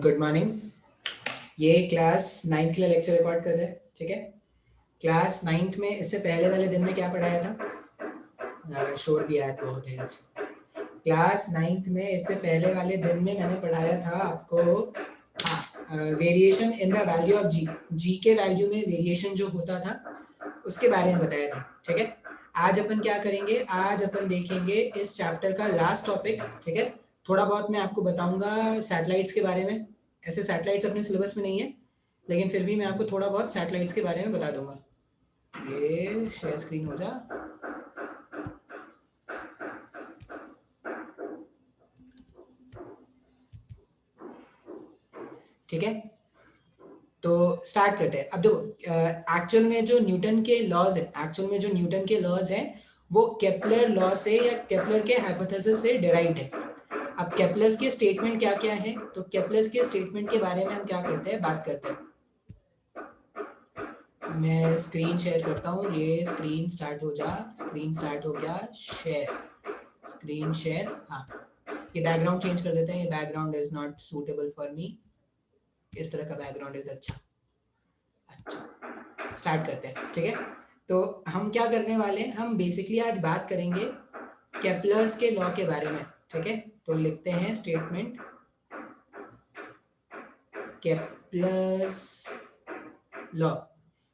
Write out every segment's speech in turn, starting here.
Good morning. ये class 9th के लिए लेक्चर रिकॉर्ड कर रहे हैं, ठीक है। क्लास 9th में इससे पहले वाले दिन में क्या पढ़ाया था? शोर भी आया बहुत है आज। क्लास 9th में इससे पहले वाले दिन में मैंने पढ़ाया था आपको variation in the value of G. G के वैल्यू में वेरिएशन जो होता था उसके बारे में बताया था, ठीक है। आज अपन क्या करेंगे, आज अपन देखेंगे इस चैप्टर का लास्ट टॉपिक, ठीक है। थोड़ा बहुत मैं आपको बताऊंगा सैटेलाइट्स के बारे में। ऐसे सैटेलाइट्स अपने सिलेबस में नहीं है, लेकिन फिर भी मैं आपको थोड़ा बहुत सैटेलाइट्स के बारे में बता दूंगा। ये शेयर स्क्रीन हो जा। ठीक है, तो स्टार्ट करते हैं। अब देखो, एक्चुअल में जो न्यूटन के लॉज है, एक्चुअल में जो न्यूटन के लॉज है वो केपलर लॉ से या केपलर के हाइपोथेसिस से डिराइव्ड है। अब केपलर्स के स्टेटमेंट क्या क्या है, तो केपलर्स के स्टेटमेंट के बारे में हम क्या करते हैं, बात करते हैं। मैं स्क्रीन शेयर करता हूँ, ये स्क्रीन स्टार्ट हो जा। स्क्रीन स्टार्ट हो गया, शेयर, स्क्रीन शेयर। हाँ, ये बैकग्राउंड चेंज कर देते हैं, ये background is not suitable for me. इस तरह का बैकग्राउंड इज अच्छा। स्टार्ट करते हैं, ठीक है। तो हम क्या करने वाले हैं, हम बेसिकली आज बात करेंगे केपलर्स के लॉ के बारे में, ठीक है। तो लिखते हैं स्टेटमेंट केपलर्स लॉ।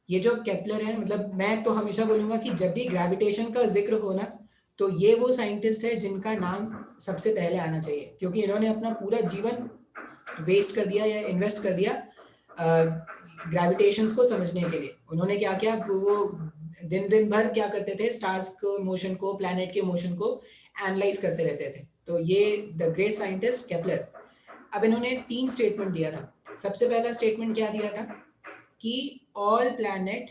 ये जो केपलर है, मतलब मैं तो हमेशा बोलूंगा कि जब भी ग्रेविटेशन का जिक्र हो ना, तो ये वो साइंटिस्ट है जिनका नाम सबसे पहले आना चाहिए, क्योंकि इन्होंने अपना पूरा जीवन वेस्ट कर दिया या इन्वेस्ट कर दिया ग्रेविटेशंस को समझने के लिए। उन्होंने क्या किया, वो दिन दिन भर क्या करते थे, स्टार्स को मोशन को, प्लैनेट के मोशन को एनालाइज करते रहते थे। तो ये द ग्रेट साइंटिस्ट केपलर। अब इन्होंने 3 स्टेटमेंट दिया था। सबसे पहला स्टेटमेंट क्या दिया था कि all planet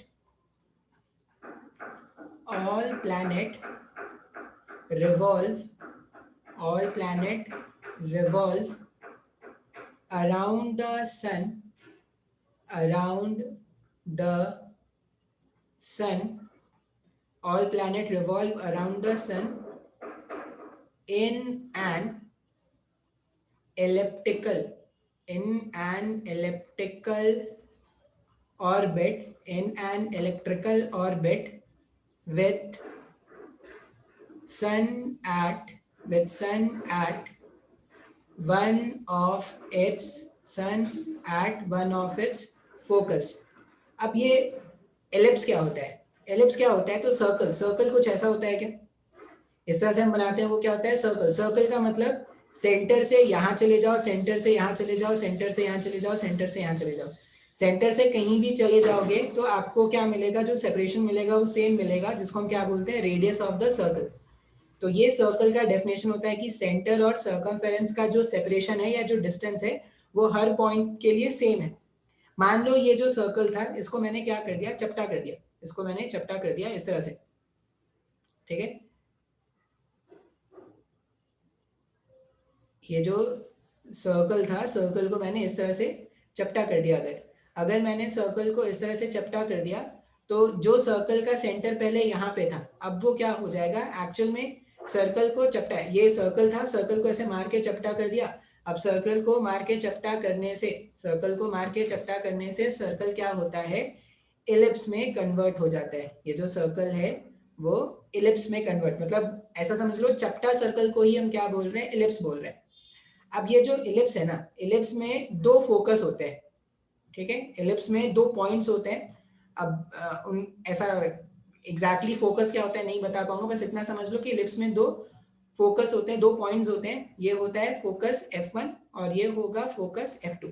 revolve around the sun, all planet revolve around the sun in an elliptical orbit, in an electrical orbit with sun at one of its focus. अब ये एलिप्स क्या होता है, एलिप्स क्या होता है, तो सर्कल कुछ ऐसा होता है क्या, इस तरह से हम बनाते हैं, वो क्या होता है, सर्कल का मतलब सेंटर से यहाँ चले जाओ, सेंटर से यहाँ चले जाओ, सेंटर से यहाँ चले जाओ, सेंटर से यहाँ चले जाओ। सेंटर से कहीं भी चले जाओगे तो आपको क्या मिलेगा, जो सेपरेशन मिलेगा वो सेम मिलेगा, जिसको हम क्या बोलते हैं, रेडियस ऑफ द सर्कल। तो ये सर्कल का डेफिनेशन होता है कि सेंटर और सर्कमफेरेंस का जो सेपरेशन है या जो डिस्टेंस है वो हर पॉइंट के लिए सेम है। मान लो ये जो सर्कल था, इसको मैंने क्या कर दिया, चपटा कर दिया, इसको मैंने चपटा कर दिया इस तरह से, ठीक है। ये जो सर्कल था, सर्कल को मैंने इस तरह से चपटा कर दिया। अगर मैंने सर्कल को इस तरह से चपटा कर दिया, तो जो सर्कल का सेंटर पहले यहाँ पे था, अब वो क्या हो जाएगा, एक्चुअल में सर्कल को चपटा, ये सर्कल था, सर्कल को ऐसे मार के चपटा कर दिया। अब सर्कल को मार के चपटा करने से सर्कल क्या होता है, इलिप्स में कन्वर्ट हो जाता है। ये जो सर्कल है वो इलिप्स में कन्वर्ट, मतलब ऐसा समझ लो, चपटा सर्कल को ही हम क्या बोल रहे हैं, इलिप्स बोल रहे हैं। अब ये जो इलिप्स है ना, इलिप्स में 2 फोकस होते हैं, ठीक है। इलिप्स में 2 पॉइंट्स होते हैं। अब उन ऐसा एग्जैक्टली फोकस क्या होता है नहीं बता पाऊंगा, बस इतना समझ लो कि इलिप्स में 2 फोकस होते हैं, 2 पॉइंट्स होते हैं। ये होता है फोकस F1 और ये होगा फोकस F2।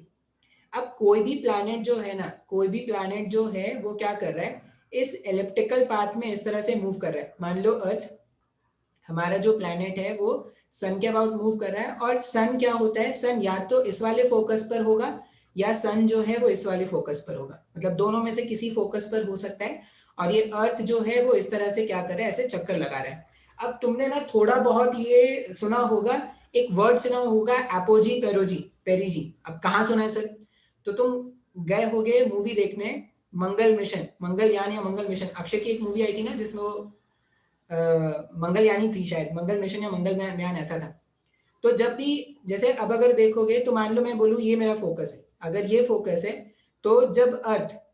अब कोई भी प्लैनेट जो है ना, कोई भी प्लैनेट जो है वो क्या कर रहा है, इस एलिप्टिकल पाथ में इस तरह से मूव कर रहा है। मान लो अर्थ, हमारा जो प्लैनेट है वो सन के अबाउट मूव कर रहा है, और सन क्या होता है, सन या तो इस वाले फोकस पर होगा या सन जो है वो इस वाले फोकस पर होगा, मतलब दोनों में से किसी फोकस पर हो सकता है। और ये अर्थ जो है वो इस तरह से क्या कर रहा है, ऐसे चक्कर लगा रहा है। अब तुमने ना थोड़ा बहुत ये सुना होगा, एक वर्ड सुना होगा, एपोजी पेरिजी। अब कहाँ सुना है सर, तो तुम गए होगे मूवी देखने, मंगलयान या मंगल मिशन, अक्षय की एक मूवी आई थी ना जिसमें वो मंगलयानी थी शायद, मंगल मिशन या मंगलयान ऐसा था। तो जब भी जैसे अब अगर देखोगे तो मान लो मैं बोलूँ ये मेरा फोकस है, अगर ये फोकस है तो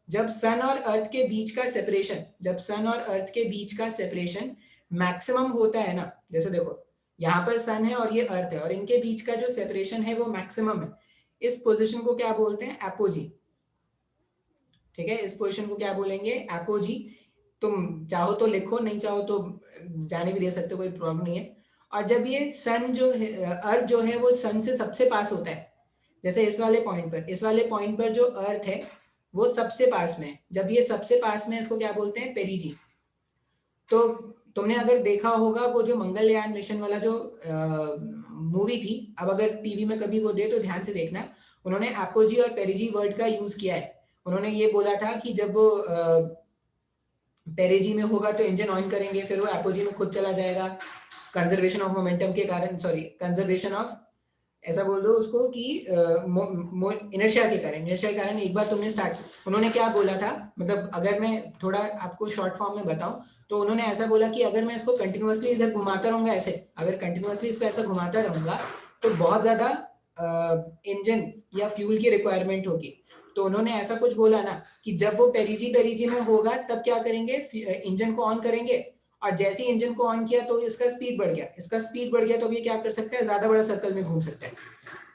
जब सन और अर्थ के बीच का सेपरेशन, जब सन और अर्थ के बीच का सेपरेशन मैक्सिमम होता है ना, जैसे देखो यहाँ पर सन है और ये अर्थ है और इनके बीच का जो सेपरेशन है वो मैक्सिमम है, इस पोजीशन को क्या बोलते हैं? एपोजी। ठीक है, इस पोजीशन को क्या बोलेंगे? एपोजी। तुम चाहो तो लिखो, नहीं चाहो तो जाने भी दे सकते हो, कोई प्रॉब्लम नहीं है। और जब ये सन जो है, अर्थ जो है वो सन से सबसे पास होता है, जैसे इस वाले पॉइंट पर जो अर्थ है वो सबसे पास में है, जब ये सबसे पास में है इसको क्या बोलते हैं? पेरिजी। तो तुमने अगर देखा होगा वो जो मंगलयान मिशन वाला जो मूवी थी, अब अगर टीवी में कभी वो दे तो ध्यान से देखना, उन्होंने एपोजी और पेरिजी वर्ड का यूज किया है। उन्होंने ये बोला था कि जब वो पेरिजी में होगा तो इंजन ऑन करेंगे, फिर वो एपोजी में खुद चला जाएगा, कंजर्वेशन ऑफ मोमेंटम के कारण, सॉरी कंजर्वेशन ऑफ, ऐसा बोल दो उसको कि इनर्शिया के कारण एक बार तुमने स्टार्ट, उन्होंने क्या बोला था, मतलब अगर मैं थोड़ा आपको शॉर्ट फॉर्म में बताऊं तो उन्होंने ऐसा बोला कि अगर मैं इसको कंटिन्यूअसली इधर घुमाता रहूंगा, ऐसे अगर कंटिन्यूअसली इसको ऐसा घुमाता रहूंगा तो बहुत ज्यादा इंजन या फ्यूल की रिक्वायरमेंट होगी। तो उन्होंने ऐसा कुछ बोला ना कि जब वो पेरिजी में होगा तब क्या करेंगे, इंजन को ऑन करेंगे, और जैसे ही इंजन को ऑन किया तो इसका स्पीड बढ़ गया, तो अब ये क्या कर सकता है? ज्यादा बड़ा सर्कल में घूम सकता है।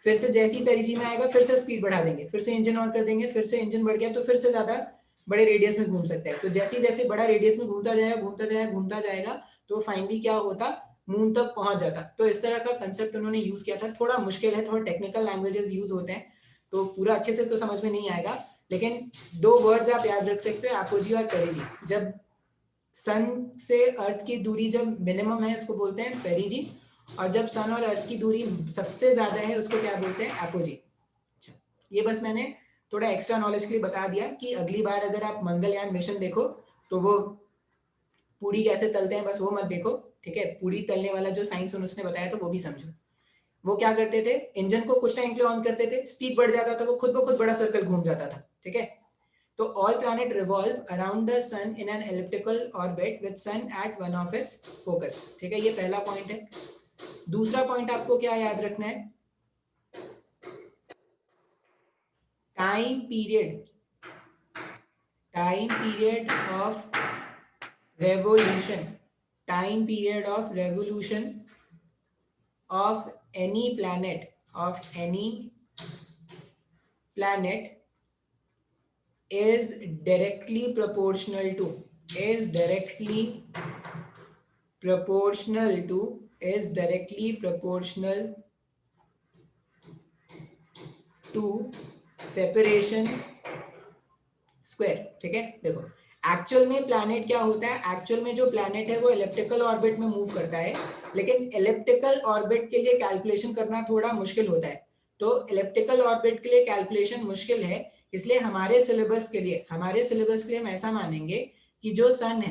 फिर से जैसे ही पेरिजी में आएगा फिर से स्पीड बढ़ा देंगे, फिर से इंजन ऑन कर देंगे, फिर से इंजन बढ़ गया तो फिर से ज्यादा बड़े रेडियस में घूम सकता है। तो जैसे जैसे बड़ा रेडियस में घूमता जाएगा तो फाइनली क्या होता? मून तक पहुंच जाता। तो इस तरह का कंसेप्ट उन्होंने यूज किया था। थोड़ा मुश्किल है, थोड़ा टेक्निकल लैंग्वेजेस यूज होते हैं तो पूरा अच्छे से तो समझ में नहीं आएगा, लेकिन दो वर्ड्स आप याद रख सकते हो, एपोजी और पेरिजी। जब सन से अर्थ की दूरी जब मिनिमम है उसको बोलते हैं पेरिजी, और जब सन और अर्थ की दूरी सबसे ज्यादा है उसको क्या बोलते हैं? एपोजी। अच्छा, ये बस मैंने थोड़ा एक्स्ट्रा नॉलेज के लिए बता दिया कि अगली बार अगर आप मंगलयान मिशन देखो तो वो पूरी कैसे तलते हैं बस वो मत देखो, ठीक है? पूरी तलने वाला जो साइंस उसने बताया तो वो भी समझो। वो क्या करते थे? इंजन को कुछ टाइम के लिए ऑन करते थे, स्पीड बढ़ जाता था, वो खुद ब खुद बड़ा सर्कल घूम जाता था, ठीक है? तो all planet revolve around the sun in an elliptical orbit with sun at one of its focus। ठीक है, ये पहला पॉइंट है। दूसरा पॉइंट आपको क्या याद रखना है? Time period of revolution, time period of revolution of any planet is directly proportional to is directly proportional to separation square. ठीक है, देखो एक्चुअल में प्लैनेट क्या होता है? एक्चुअल में जो प्लैनेट है वो इलिप्टिकल ऑर्बिट में मूव करता है, लेकिन इलिप्टिकल ऑर्बिट के लिए कैलकुलेशन करना थोड़ा मुश्किल होता है। तो इलिप्टिकल ऑर्बिट के लिए कैलकुलेशन मुश्किल है, इसलिए हमारे सिलेबस के लिए हम ऐसा मानेंगे कि जो सन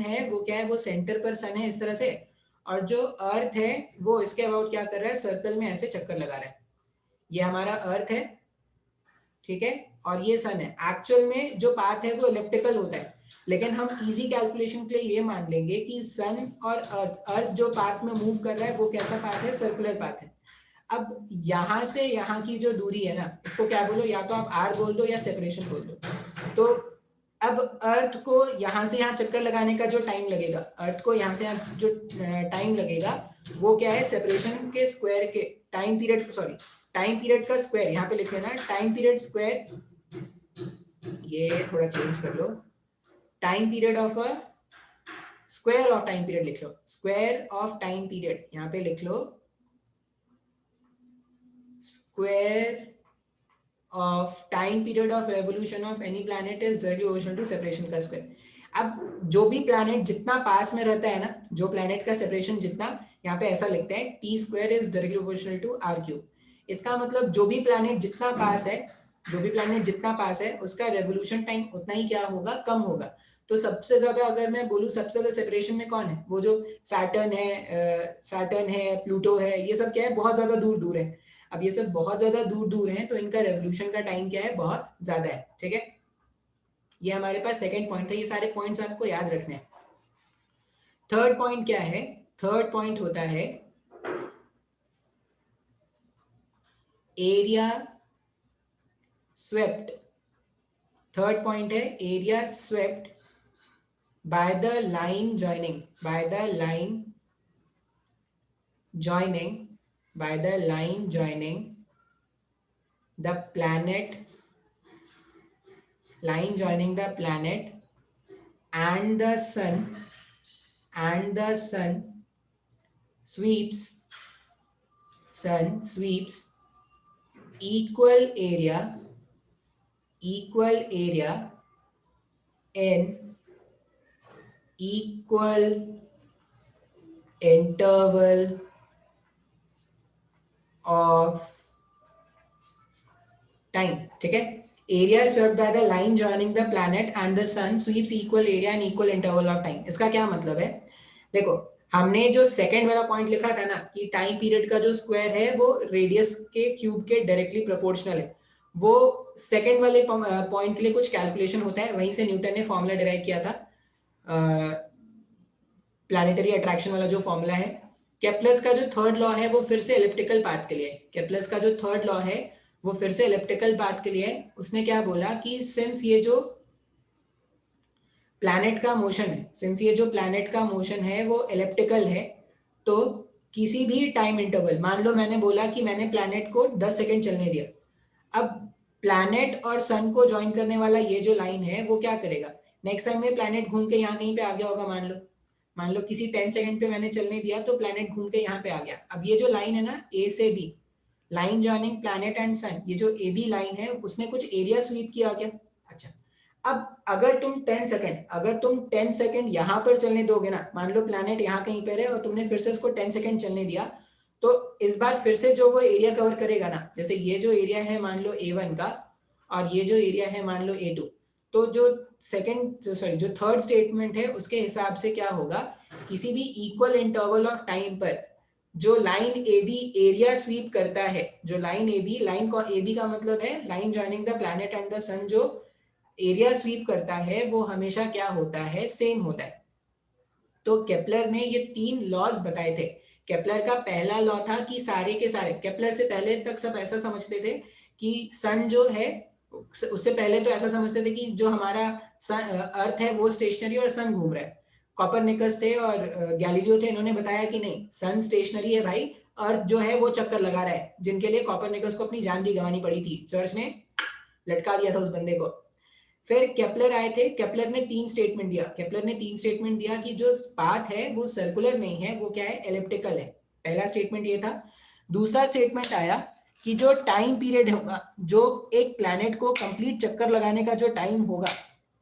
है वो क्या है? वो सेंटर पर सन है इस तरह से, और जो अर्थ है वो इसके अबाउट क्या कर रहा है? सर्कल में ऐसे चक्कर लगा रहा है। ये हमारा अर्थ है, ठीक है, और ये सन है। एक्चुअल में जो पाथ है वो इलिप्टिकल होता है, लेकिन हम इजी कैलकुलेशन के लिए ये मान लेंगे कि सन और अर्थ जो पाथ में मूव कर रहा है वो कैसा पाथ है? सर्कुलर पाथ है। अब यहां से यहाँ की जो दूरी है ना, इसको क्या बोलो? या तो आप आर बोल दो या सेपरेशन बोल दो। तो अब अर्थ को यहाँ से यहाँ चक्कर लगाने का जो टाइम लगेगा, अर्थ को यहाँ से यहाँ जो टाइम लगेगा वो क्या है? सेपरेशन के स्क्वायर के time period, sorry time period का स्क्वायर, यहाँ पे लिख लेना टाइम पीरियड स्क्वायर, ये थोड़ा चेंज कर लो, time period of a square of time period लिख लो, स्क्वायर ऑफ टाइम पीरियड, यहाँ पे लिख लो square of time period of revolution of any planet is directly proportional to separation का स्क्वायर। अब जो भी प्लैनेट जितना पास में रहता है ना, जो प्लैनेट का सेपरेशन जितना, यहाँ पे ऐसा लिखते हैं T square is directly proportional to R cube. इसका मतलब जो भी प्लैनेट जितना पास है उसका रेवोल्यूशन टाइम उतना ही क्या होगा? कम होगा। तो सबसे ज्यादा अगर मैं बोलूँ सबसे ज्यादा सेपरेशन में कौन है? वो जो सैटर्न है, प्लूटो है, ये सब क्या है? बहुत ज्यादा दूर दूर है। अब ये सब बहुत ज्यादा दूर दूर हैं तो इनका रेवोल्यूशन का टाइम क्या है? बहुत ज्यादा है, ठीक है? ये हमारे पास सेकंड पॉइंट था। ये सारे पॉइंट्स आपको याद रखने हैं। थर्ड पॉइंट क्या है? थर्ड पॉइंट होता है एरिया स्वेप्ट, थर्ड पॉइंट है area swept by the line joining, bye the line joining, by the line joining the planet, line joining the planet and the sun, and the sun sweeps, sun sweeps equal area, equal area in equal interval of time, ठीक है। Area swept by the line joining the planet and the sun sweeps equal area and equal interval of time. इसका क्या मतलब है, देखो हमने जो second वाला पॉइंट लिखा था ना कि टाइम पीरियड का जो स्क्वायर है वो रेडियस के क्यूब के डायरेक्टली प्रोपोर्शनल है, वो सेकंड वाले पॉइंट के लिए कुछ कैलकुलेशन होता है, वहीं से न्यूटन ने फॉर्मूला डिराइव किया था, प्लैनेटरी अट्रैक्शन वाला जो फॉर्मूला है। केप्लर्स का जो थर्ड लॉ है वो फिर से एलिप्टिकल पाथ के लिए है, केप्लर्स का जो थर्ड लॉ है वो फिर से एलिप्टिकल पाथ के लिए है। उसने क्या बोला कि सिंस ये जो प्लैनेट का मोशन है, सिंस ये जो प्लैनेट का मोशन है वो एलिप्टिकल है, तो किसी भी टाइम इंटरवल, मान लो मैंने बोला कि मैंने प्लैनेट को 10 सेकंड चलने दिया, अब प्लैनेट और सन को ज्वाइन करने वाला ये जो लाइन है वो क्या करेगा, नेक्स्ट टाइम में प्लैनेट घूम के यहाँ कहीं पे आ गया होगा, मान लो किसी 10 सेकंड पे मैंने चलने दिया तो प्लैनेट घूम के यहाँ पे आ गया। अब ये जो लाइन है ना ए से B, line joining planet and sun, ये जो ए बी लाइन है उसने कुछ एरिया स्वीप किया क्या। अच्छा, अब अगर तुम 10 सेकंड यहाँ पर चलने दोगे ना, मान लो प्लैनेट यहाँ कहीं पर है और तुमने फिर से इसको 10 सेकंड चलने दिया, तो इस बार फिर से जो वो एरिया कवर करेगा ना, जैसे ये जो एरिया है मान लो A1 का और ये जो एरिया है मान लो A2, तो जो जो थर्ड स्टेटमेंट है उसके हिसाब से क्या होगा, किसी भी इक्वल इंटरवल ऑफ टाइम पर जो line A B area sweep करता है, जो लाइन ए बी, लाइन का ए बी का मतलब है line joining the planet and the sun, जो एरिया स्वीप करता है वो हमेशा क्या होता है, सेम होता है। तो केपलर ने ये 3 लॉज बताए थे। केपलर का पहला लॉ था कि सारे के सारे, केपलर से पहले तक सब ऐसा समझते थे कि सन जो है, उससे पहले तो ऐसा समझते थे कि जो हमारा अर्थ है वो स्टेशनरी और सन घूम रहा है। कॉपरनिकस थे और गैलीलियो थे, इन्होंने बताया कि नहीं, सन स्टेशनरी है भाई, अर्थ जो है वो चक्कर लगा रहा है, जिनके लिए कॉपरनिकस को अपनी जान भी गंवानी पड़ी थी, चर्च ने लटका दिया था उस बंदे को। फिर केपलर आए थे, केपलर ने 3 स्टेटमेंट दिया, केपलर ने 3 स्टेटमेंट दिया कि जो पाथ है वो सर्कुलर नहीं है, वो क्या है, एलिप्टिकल है। पहला स्टेटमेंट ये था। दूसरा स्टेटमेंट आया कि जो टाइम पीरियड होगा, जो एक प्लैनेट को कंप्लीट चक्कर लगाने का जो टाइम होगा,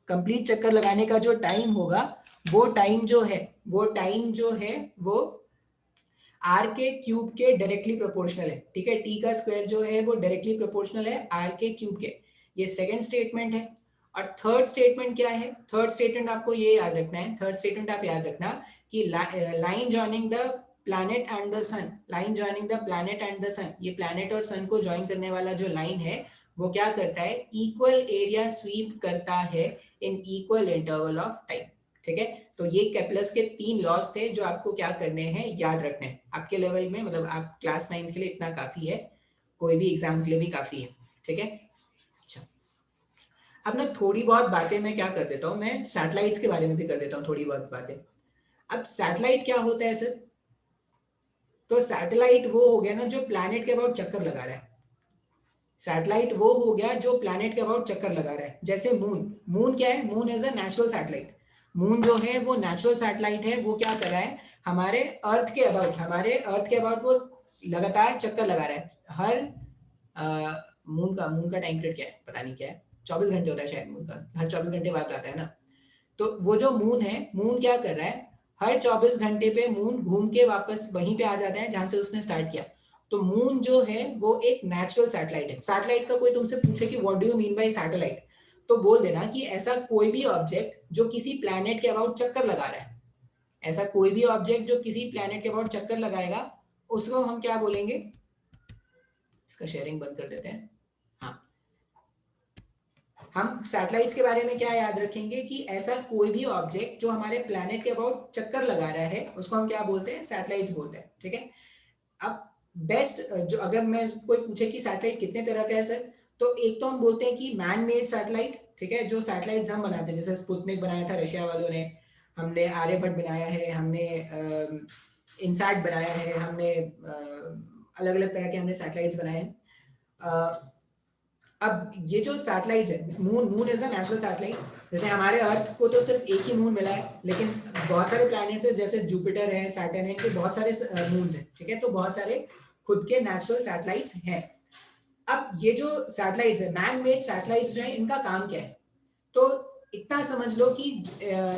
कंप्लीट चक्कर लगाने का जो टाइम होगा, वो टाइम जो है, वो आर के क्यूब के डायरेक्टली प्रोपोर्शनल है, ठीक है, टी का स्क्वायर जो है वो डायरेक्टली प्रोपोर्शनल है आर के क्यूब के। ये सेकंड स्टेटमेंट है। और थर्ड स्टेटमेंट क्या है, थर्ड स्टेटमेंट आपको ये याद रखना है, थर्ड स्टेटमेंट आप याद रखना कि line joining the planet and the sun, line joining the planet and the sun, ये प्लैनेट और सन को ज्वाइन करने वाला जो लाइन है वो क्या करता है, इक्वल एरिया स्वीप करता है in equal interval of time, ठीक है। तो ये केपलर्स के 3 लॉज थे जो आपको क्या करने हैं, याद रखने हैं। आपके लेवल में, मतलब आप क्लास 9 के लिए इतना काफी है, कोई भी एग्जाम के लिए भी काफी है, ठीक है। अच्छा, अब ना थोड़ी बहुत बातें मैं क्या कर देता हूँ, मैं सैटेलाइट्स के बारे में भी कर देता हूँ थोड़ी बहुत बातें। अब सैटेलाइट क्या होता है सर, तो सैटेलाइट वो हो गया ना जो प्लैनेट के अबाउट चक्कर लगा रहा है, सैटेलाइट वो हो गया जो प्लैनेट के अबाउट चक्कर लगा रहा है। जैसे मून क्या है, moon as a natural satellite, moon जो है वो नेचुरल सैटेलाइट है, वो क्या कर रहा है, हमारे अर्थ के अबाउट वो लगातार चक्कर लगा रहा है। हर मून का टाइम पीरियड क्या है, पता नहीं क्या है, 24 घंटे होता है शायद मून का, हर 24 घंटे बाद आता है ना। तो वो जो मून है, मून क्या कर रहा है, हर 24 घंटे पे मून घूम के वापस वहीं पे आ जाता है जहां से उसने स्टार्ट किया। तो मून जो है वो एक नेचुरल सैटेलाइट है। सैटेलाइट का कोई तुमसे पूछे कि what do you mean by satellite, तो बोल देना कि ऐसा कोई भी ऑब्जेक्ट जो किसी प्लैनेट के अबाउट चक्कर लगा रहा है, ऐसा कोई भी ऑब्जेक्ट जो किसी प्लैनेट के अबाउट चक्कर लगाएगा, उसको हम क्या बोलेंगे, इसका शेयरिंग बंद कर देते हैं। हाँ, हम सैटेलाइट्स के बारे में क्या याद रखेंगे कि ऐसा कोई भी ऑब्जेक्ट जो हमारे प्लैनेट के अबाउट चक्कर लगा रहा है उसको हम क्या बोलते हैं, सैटेलाइट्स बोलते हैं, ठीक है। अब बेस्ट जो अगर मैं कोई पूछे कि सैटेलाइट कितने तरह का है सर, तो एक तो हम बोलते हैं कि मैन मेड सैटेलाइट, ठीक है, जो सैटेलाइट्स हम बनाते हैं, जैसे स्पुतनिक बनाया था रशिया वालों ने, हमने आर्यभट्ट बनाया है, हमने इनसैट बनाया है, हमने अलग अलग तरह के हमने सैटेलाइट्स बनाए हैं। अब ये जो सैटेलाइट्स है, moon is a natural satellite, जैसे हमारे अर्थ को तो सिर्फ एक ही मून मिला है, लेकिन बहुत सारे प्लैनेट्स है, जैसे जुपिटर है, सैटर्न है, इनके बहुत सारे मून्स हैं, ठीक है, तो बहुत सारे खुद के नेचुरल सैटेलाइट्स हैं। अब ये जो सैटेलाइट्स है, मैन मेड सैटेलाइट्स जो है, इनका काम क्या है? तो इतना समझ लो कि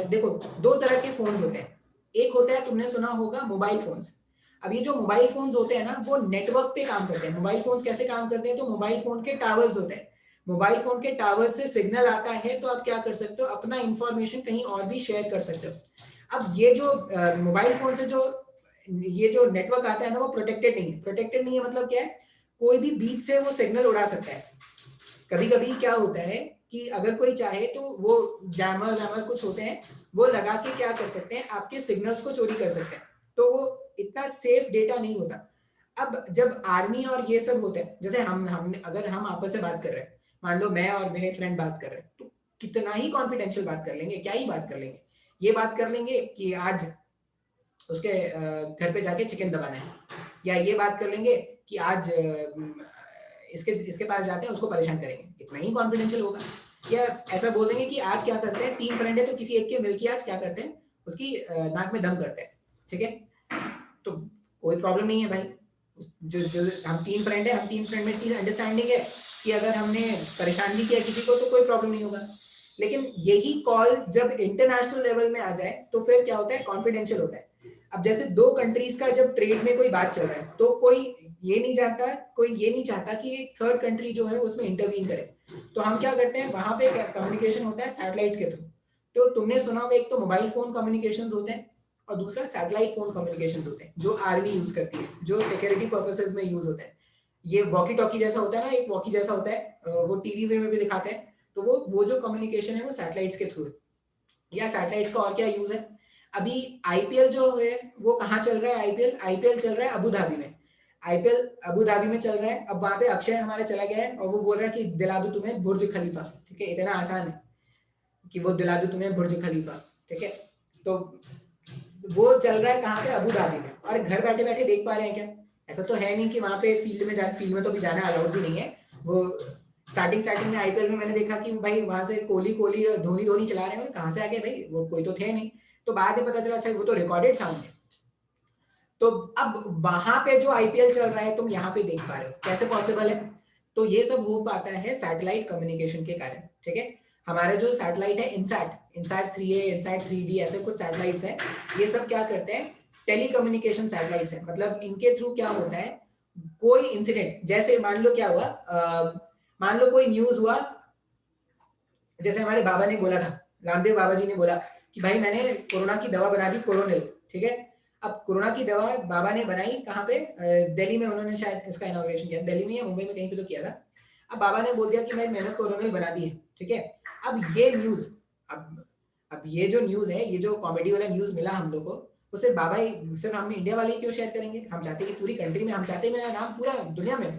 देखो, दो तरह के फोन्स होते हैं। एक होता है, तुमने सुना होगा, मोबाइल फोन्स। अब ये जो मोबाइल फोन्स होते हैं ना, वो नेटवर्क पे काम करते हैं। मोबाइल फोन्स कैसे काम करते हैं? तो मोबाइल फोन के टावर्स होते हैं, मोबाइल फोन के टावर्स से सिग्नल आता है, तो आप क्या कर सकते हो, अपना इंफॉर्मेशन कहीं और भी शेयर कर सकते हो। अब ये जो मोबाइल फोन से जो ये जो नेटवर्क आता है ना, वो प्रोटेक्टेड नहीं है। प्रोटेक्टेड नहीं है मतलब क्या है? कोई भी बीच से वो सिग्नल उड़ा सकता है। कभी कभी क्या होता है कि अगर कोई चाहे तो वो जैमर वैमर कुछ होते हैं, वो लगा के क्या कर सकते हैं, आपके सिग्नल्स को चोरी कर सकते हैं, तो वो इतना सेफ डेटा नहीं होता। अब जब आर्मी और ये सब होते हैं, जैसे हम अगर हम आपस में बात कर रहे हैं, मान लो मैं और मेरे फ्रेंड बात कर रहे हैं, तो कितना ही कॉन्फिडेंशियल बात कर लेंगे, क्या ही बात कर लेंगे, ये बात कर लेंगे कि आज उसके घर पे जाके चिकन दबाना है, या ये बात कर लेंगे कि आज इसके इसके पास जाते हैं, उसको परेशान करेंगे, इतना ही कॉन्फिडेंशियल होगा। या ऐसा बोल देंगे कि आज क्या करते हैं, 3 फ्रेंड है तो किसी एक के मिलके आज क्या करते हैं, उसकी नाक में दम करते हैं, ठीक है, तो कोई प्रॉब्लम नहीं है भाई। जो हम 3 फ्रेंड है, हम 3 फ्रेंड में इतनी अंडरस्टैंडिंग है कि अगर हमने परेशान भी किया किसी को तो कोई प्रॉब्लम नहीं होगा। लेकिन यही कॉल जब इंटरनेशनल लेवल में आ जाए तो फिर क्या होता है, कॉन्फिडेंशियल होता है। अब जैसे 2 कंट्रीज का जब ट्रेड में कोई बात चल रहा है, तो कोई ये नहीं चाहता कि एक थर्ड कंट्री जो है उसमें इंटरवीन करे, तो हम क्या करते हैं, वहां पे कम्युनिकेशन होता है सैटेलाइट्स के थ्रू। तो तुमने सुना होगा, एक तो मोबाइल फोन कम्युनिकेशन होते हैं, और दूसरा सैटेलाइट फोन कम्युनिकेशन होते हैं, जो आर्मी यूज करती है, जो सिक्योरिटी पर्पसेस में यूज होता है। ये वॉकी टॉकी जैसा होता है ना, एक वॉकी जैसा होता है, वो टीवी में भी दिखाते हैं, तो वो जो कम्युनिकेशन है वो सैटेलाइट्स के थ्रू है। या सैटेलाइट्स का और क्या यूज है? अभी आईपीएल जो है वो कहाँ चल रहा है? आईपीएल चल रहा है अबू धाबी में। आईपीएल अबू धाबी में चल रहा है। अब वहां पे अक्षय हमारा चला गया है और वो बोल रहा है कि दिला दूं तुम्हें बुर्ज खलीफा, ठीक है, इतना आसान है कि वो दिला दूं तुम्हें बुर्ज खलीफा, ठीक है। तो वो चल रहा है कहाँ पे? अबू धाबी में। और घर बैठे बैठे देख पा रहे हैं क्या? ऐसा तो है नहीं कि वहां पे फील्ड में तो भी जाना अलाउड भी नहीं है। वो स्टार्टिंग में आईपीएल में मैंने देखा कि भाई वहां से कोहली और धोनी चला रहे हैं, और कहाँ से आ गए भाई, वो कोई तो थे नहीं। तो बाद में पता चला अच्छा वो तो रिकॉर्डेड साउंड है। तो अब वहां पे जो आईपीएल चल रहा है तुम यहाँ पे देख पा रहे हो, कैसे पॉसिबल है? तो ये सब हो पाता है सैटेलाइट कम्युनिकेशन के कारण, ठीक है। हमारे जो सैटेलाइट है इनसैट 3A, इनसैट 3B, ऐसे कुछ सैटेलाइट्स हैं। ये सब क्या करते हैं, टेलीकम्युनिकेशन सैटेलाइट्स हैं। मतलब इनके थ्रू क्या होता है, कोई इंसिडेंट, जैसे मान लो क्या हुआ, मान लो कोई न्यूज हुआ, जैसे हमारे बाबा ने बोला था, रामदेव बाबा जी ने बोला कि भाई मैंने कोरोना की दवा बना दी, कोरोनिल, ठीक है। अब कोरोना की दवा बाबा ने बनाई कहाँ पे? दिल्ली में उन्होंने शायद इसका इनॉग्रेशन किया, दिल्ली में या मुंबई में, कहीं पे तो किया था। अब बाबा ने बोल दिया कि भाई मैंने कोरोनिल बना दी है, ठीक है। अब ये न्यूज, अब ये जो न्यूज है, ये जो कॉमेडी वाला न्यूज मिला हम लोग को, वो सिर्फ बाबा ही, सिर्फ हम इंडिया वाले ही क्यों शेयर करेंगे? हम चाहते हैं कि पूरी कंट्री में, हम चाहते हैं मेरा नाम पूरा दुनिया में,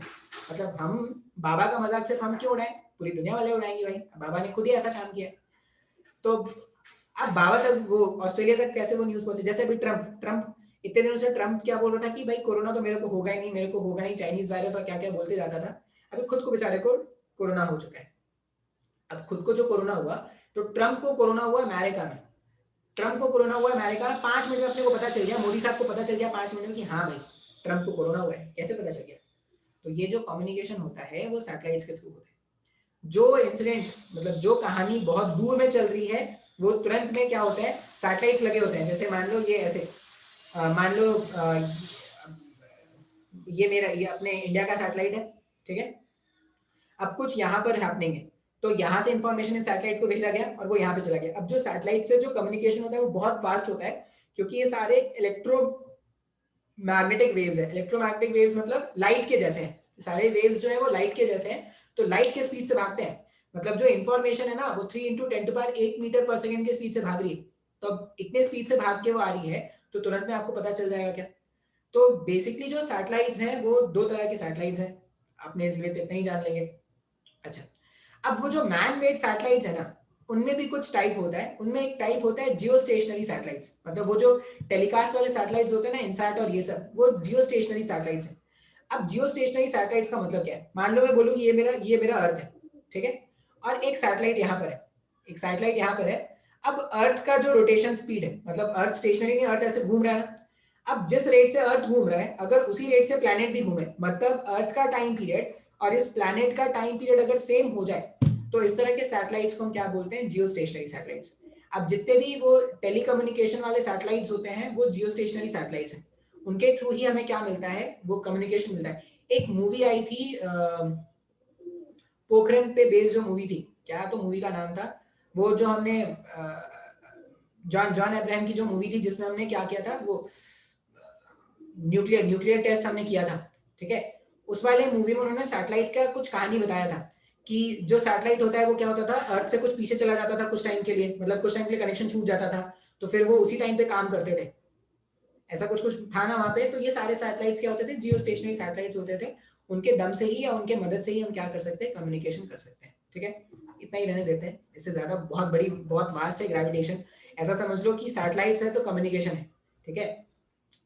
मतलब हम बाबा का मजाक सिर्फ हम क्यों उड़ाएं, पूरी दुनिया वाले उड़ाएंगे भाई, बाबा ने खुद ही ऐसा काम किया। तो अब बाबा तक, वो ऑस्ट्रेलिया तक कैसे वो न्यूज पहुंचे? जैसे अभी ट्रम्प इतने दिनों से ट्रम्प क्या बोल रहा था कि भाई कोरोना तो मेरे को होगा ही नहीं, मेरे को होगा नहीं, चाइनीज वायरस और क्या क्या बोलते जाता था। अभी खुद को बेचारे को कोरोना हो चुका है। अब खुद को जो कोरोना हुआ, तो ट्रम्प को कोरोना हुआ अमेरिका में, ट्रम्प को कोरोना हुआ अमेरिका में, 5 मिनट में अपने को पता चल गया, मोदी साहब को पता चल गया 5 मिनट में कि हाँ भाई ट्रम्प को कोरोना हुआ है। कैसे पता चल गया? तो ये जो कम्युनिकेशन होता है वो सैटेलाइट्स के थ्रू होता है। जो इंसिडेंट, मतलब जो कहानी बहुत दूर में चल रही है, वो तुरंत में क्या होता है, सैटेलाइट्स लगे होते हैं। जैसे मान लो ये ऐसे, मान लो ये अपने इंडिया का सैटेलाइट है, ठीक है। अब कुछ यहाँ पर हैपनिंग है, तो यहाँ से इंफॉर्मेशन इस सैटेलाइट को भेजा गया और वो यहाँ पे चला गया। अब जो सैटेलाइट से जो कम्युनिकेशन होता है वो बहुत फास्ट होता है, क्योंकि ये सारे इलेक्ट्रोमैग्नेटिक वेव्स है। इलेक्ट्रोमैग्नेटिक वेव्स मतलब लाइट के जैसे हैं, सारे वेव्स जो है वो लाइट के जैसे हैं, तो लाइट के स्पीड से भागते हैं। मतलब जो इन्फॉर्मेशन है ना, वो 3 × 10⁸ मीटर पर सेकेंड के स्पीड से भाग रही है। तो अब इतने स्पीड से भाग के वो आ रही है, तो तुरंत में आपको पता चल जाएगा क्या? तो बेसिकली जो सैटेलाइट्स हैं वो दो तरह के सैटेलाइट्स हैं, आपने रेलवे तो इतना ही जान लेंगे। अच्छा, अब वो जो मैन मेड सैटेलाइट्स है ना, उनमें भी कुछ टाइप होता है। उनमें एक टाइप होता है जियो स्टेशनरी सैटेलाइट्स, मतलब वो जो टेलीकास्ट वाले सैटेलाइट्स होते हैं ना, इनसैट और ये सब, वो जियो स्टेशनरी सैटेलाइट्स हैं। अब जियो स्टेशनरी सैटेलाइट्स का मतलब क्या है? मान लो मैं बोलूँ ये मेरा अर्थ है, ठीक है, और एक सैटेलाइट यहाँ पर है, एक सैटेलाइट यहाँ पर है। अब अर्थ का जो रोटेशन स्पीड है, मतलब अर्थ स्टेशनरी नहीं, अर्थ ऐसे घूम रहा है ना, अब जिस रेट से अर्थ घूम रहा है, अगर उसी रेट से प्लैनेट भी घूमे, मतलब अर्थ का टाइम पीरियड और इस प्लैनेट का टाइम पीरियड अगर सेम हो जाए, तो इस तरह के सैटेलाइट्स को हम क्या बोलते हैं? जियो स्टेशनरी सैटेलाइट्स। अब जितने भी वो टेलीकम्युनिकेशन वाले सैटेलाइट्स होते हैं वो जियो स्टेशनरी सैटेलाइट्स हैं, उनके थ्रू ही हमें क्या मिलता है? वो कम्युनिकेशन मिलता है। एक मूवी आई थी पोखरन पे बेस्ड, जो मूवी थी, क्या तो मूवी का नाम था, वो जो हमने जॉन जॉन अब्राहम की जो मूवी थी, जिसमें हमने क्या किया था, वो न्यूक्लियर टेस्ट हमने किया था, ठीक है। उस वाले मूवी में उन्होंने सैटेलाइट का कुछ कहानी बताया था कि जो सैटेलाइट होता है वो क्या होता था, अर्थ से कुछ पीछे चला जाता था कुछ टाइम के लिए, मतलब कुछ टाइम के लिए कनेक्शन छूट जाता था, तो फिर वो उसी टाइम पे काम करते थे, ऐसा कुछ कुछ था ना वहां पे। तो ये सारे सैटेलाइट्स क्या होते थे? जियो स्टेशनरी सैटेलाइट्स होते थे। उनके दम से ही या उनके मदद से ही हम क्या कर सकते हैं? कम्युनिकेशन कर सकते हैं, ठीक है। इतना ही रहने देते हैं, इससे ज्यादा बहुत बड़ी बहुत वास्ट है ग्रेविटेशन। ऐसा समझ लो कि सैटेलाइट्स है तो कम्युनिकेशन है, ठीक है।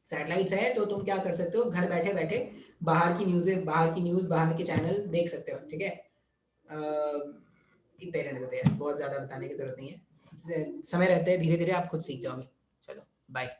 सैटेलाइट्स है तो तुम क्या कर सकते हो? घर बैठे बैठे बाहर की न्यूज़, बाहर के चैनल देख सकते हो, ठीक है। इतना ही रहने देते हैं, बहुत ज्यादा बताने की जरूरत नहीं है। समय रहते हैं, धीरे धीरे आप खुद सीख जाओगे। चलो बाय।